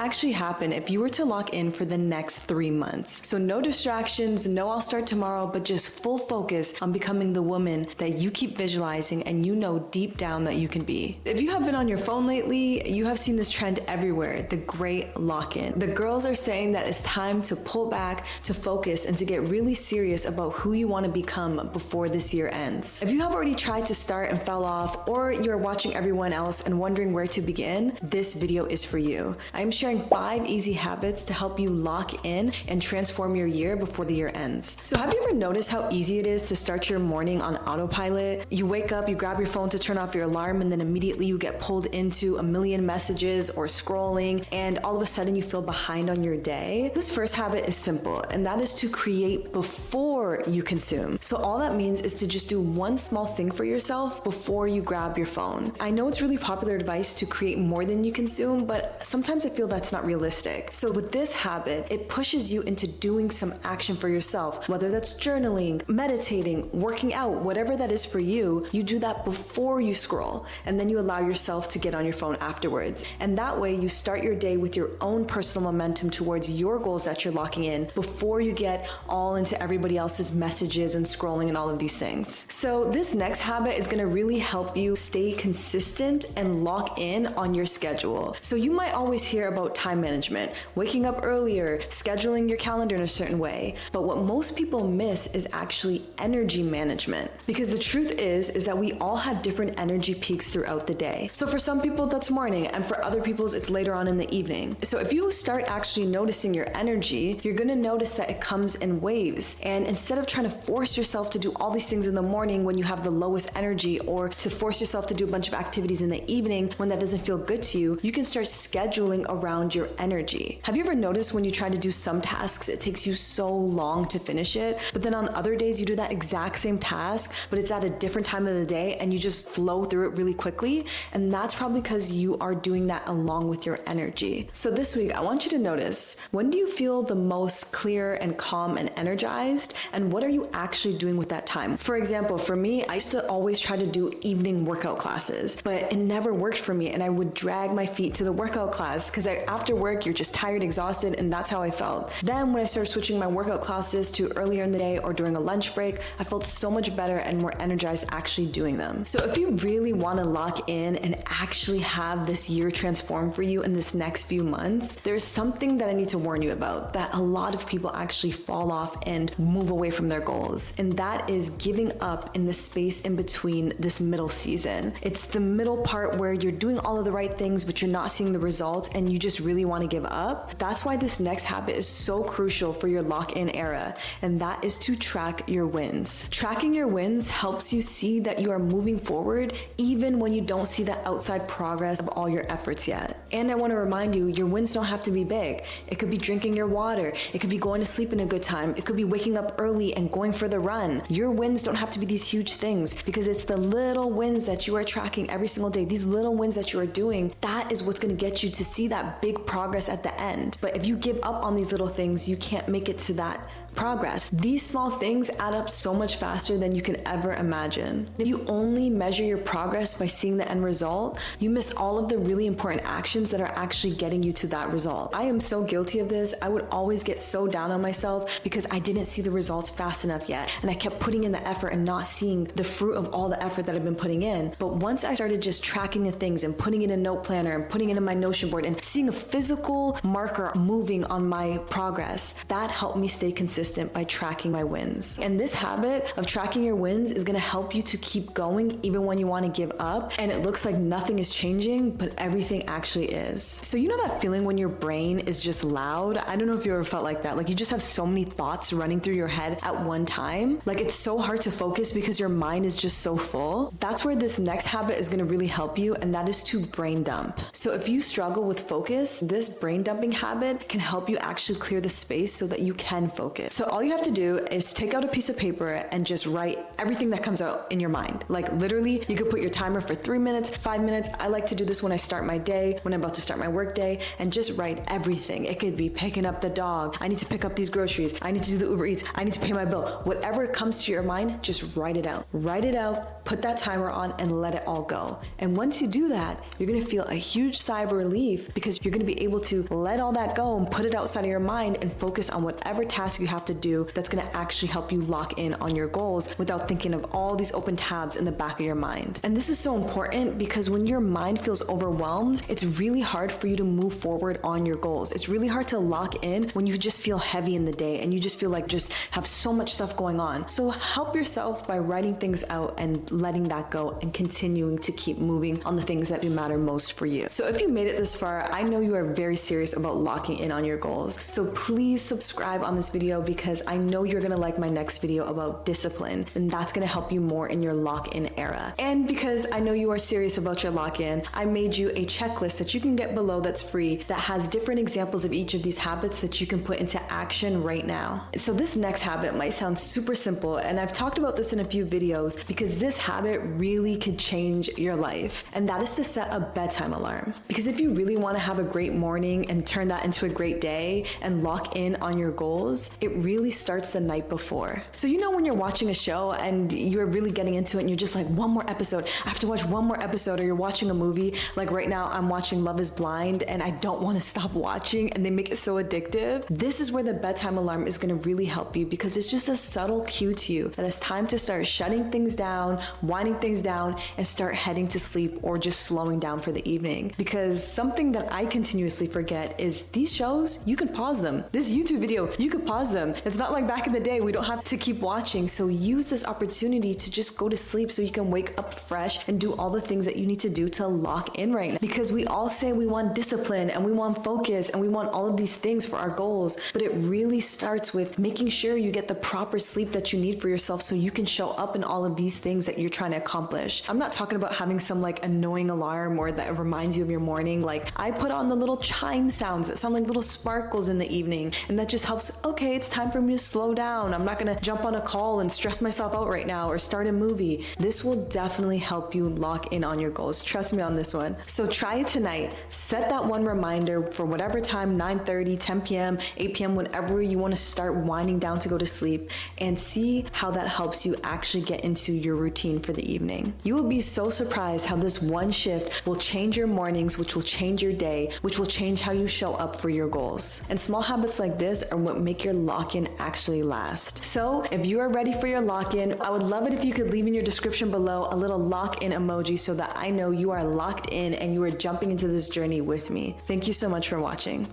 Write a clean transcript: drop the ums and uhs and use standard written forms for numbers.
actually happen if you were to lock in for the next 3 months? So no distractions, no I'll start tomorrow, but just full focus on becoming the woman that you keep visualizing and you know deep down that you can be. If you have been on your phone lately, you have seen this trend everywhere, the great lock-in. The girls are saying that it's time to pull back, to focus, and to get really serious about who you want to become before this year ends. If you have already tried to start and fell off, or you're watching everyone else and wondering where to begin, this video is for you. I am sharing 5 easy habits to help you lock in and transform your year before the year ends. So have you ever noticed how easy it is to start your morning on autopilot? You wake up, you grab your phone to turn off your alarm, and then immediately you get pulled into a million messages or scrolling, and all of a sudden you feel behind on your day. This first habit is simple, and that is to create before you consume. So all that means is to just do one small thing for yourself before you grab your phone. I know it's really popular advice to create more than you consume, but sometimes I feel that's not realistic. So with this habit, it pushes you into doing some action for yourself, whether that's journaling, meditating, working out, whatever that is for you, you do that before you scroll, and then you allow yourself to get on your phone afterwards. And that way you start your day with your own personal momentum towards your goals that you're locking in before you get all into everybody else's messages and scrolling and all of these things. So this next habit is gonna really help you stay consistent and lock in on your schedule. So you might always hear about time management, waking up earlier, scheduling your calendar in a certain way, but what most people miss is actually energy management. Because the truth is that we all have different energy peaks throughout the day. So for some people that's morning, and for other people it's later on in the evening. So if you start actually noticing your energy, you're gonna notice that it comes in waves. And instead of trying to force yourself to do all these things in the morning when you have the lowest energy, or to force yourself to do a bunch of activities in the evening when that doesn't feel good to you, you can start scheduling around your energy. Have you ever noticed when you try to do some tasks, it takes you so long to finish it, but then on other days you do that exact same task, but it's at a different time of the day and you just flow through it really quickly? And that's probably because you are doing that along with your energy. So this week, I want you to notice, when do you feel the most clear and calm and energized? And what are you actually doing with that time? For example, for me, I used to always try to do evening workout classes, but it never worked for me. And I would drag my feet to the workout class because after work, you're just tired, exhausted, and that's how I felt. Then when I started switching my workout classes to earlier in the day or during a lunch break, I felt so much better and more energized actually doing them. So if you really want to lock in and actually have this year transform for you in this next few months, there's something that I need to warn you about that a lot of people actually fall off and move away from their goals. And that is giving up in the space in between this middle season. It's the middle part where you're doing all of the right things, but you're not seeing the results and you just really want to give up. That's why this next habit is so crucial for your lock-in era, and that is to track your wins. Tracking your wins helps you see that you are moving forward even when you don't see the outside progress of all your efforts yet. And I want to remind you, your wins don't have to be big. It could be drinking your water. It could be going to sleep in a good time. It could be waking up early and going for the run. Your wins don't have to be these huge things, because it's the little wins that you are tracking every single day. These little wins that you are doing, that is what's going to get you to see that big progress at the end. But if you give up on these little things, you can't make it to that progress. These small things add up so much faster than you can ever imagine. If you only measure your progress by seeing the end result, you miss all of the really important actions that are actually getting you to that result. I am so guilty of this. I would always get so down on myself because I didn't see the results fast enough yet. And I kept putting in the effort and not seeing the fruit of all the effort that I've been putting in. But once I started just tracking the things and putting it in a note planner and putting it in my Notion board and seeing a physical marker moving on my progress, that helped me stay consistent by tracking my wins. And this habit of tracking your wins is going to help you to keep going even when you want to give up and it looks like nothing is changing, but everything actually is. So you know that feeling when your brain is just loud? I don't know if you ever felt like that. Like you just have so many thoughts running through your head at one time. Like it's so hard to focus because your mind is just so full. That's where this next habit is going to really help you, and that is to brain dump. So if you struggle with focus, this brain dumping habit can help you actually clear the space so that you can focus. So all you have to do is take out a piece of paper and just write everything that comes out in your mind. Like literally, you could put your timer for 3 minutes, 5 minutes. I like to do this when I start my day, when I'm about to start my work day, and just write everything. It could be picking up the dog. I need to pick up these groceries. I need to do the Uber Eats. I need to pay my bill. Whatever comes to your mind, just write it out. Write it out, put that timer on, and let it all go. And once you do that, you're gonna feel a huge sigh of relief because you're gonna be able to let all that go and put it outside of your mind and focus on whatever task you have to do that's gonna actually help you lock in on your goals without thinking of all these open tabs in the back of your mind. And this is so important because when your mind feels overwhelmed, it's really hard for you to move forward on your goals. It's really hard to lock in when you just feel heavy in the day and you just feel like just have so much stuff going on. So help yourself by writing things out and letting that go and continuing to keep moving on the things that do matter most for you. So if you made it this far, I know you are very serious about locking in on your goals. So please subscribe on this video because I know you're gonna like my next video about discipline, and that's gonna help you more in your lock-in era. And because I know you are serious about your lock-in, I made you a checklist that you can get below that's free that has different examples of each of these habits that you can put into action right now. So this next habit might sound super simple, and I've talked about this in a few videos because this habit really could change your life, and that is to set a bedtime alarm. Because if you really want to have a great morning and turn that into a great day and lock in on your goals, it really starts the night before. So you know when you're watching a show and you're really getting into it and you're just like, one more episode, I have to watch one more episode, or you're watching a movie, like right now I'm watching Love is Blind and I don't want to stop watching and they make it so addictive. This is where the bedtime alarm is going to really help you because it's just a subtle cue to you that it's time to start shutting things down, winding things down, and start heading to sleep or just slowing down for the evening. Because something that I continuously forget is these shows, you can pause them. This YouTube video, you could pause them. It's not like back in the day, we don't have to keep watching. So use this opportunity to just go to sleep so you can wake up fresh and do all the things that you need to do to lock in right now. Because we all say we want discipline and we want focus and we want all of these things for our goals, but it really starts with making sure you get the proper sleep that you need for yourself so you can show up in all of these things that you're trying to accomplish. I'm not talking about having some like annoying alarm or that reminds you of your morning. Like I put on the little chime sounds that sound like little sparkles in the evening, and that just helps, okay, it's time for me to slow down. I'm not gonna jump on a call and stress myself out right now or start a movie. This will definitely help you lock in on your goals. Trust me on this one. So try it tonight. Set that one reminder for whatever time, 9:30, 10 p.m., 8 p.m., whenever you want to start winding down to go to sleep, and see how that helps you actually get into your routine for the evening. You will be so surprised how this one shift will change your mornings, which will change your day, which will change how you show up for your goals. And small habits like this are what make your lock-in actually last. So if you are ready for your lock-in, I would love it if you could leave in your description below a little lock-in emoji so that I know you are locked in and you are jumping into this journey with me. Thank you so much for watching.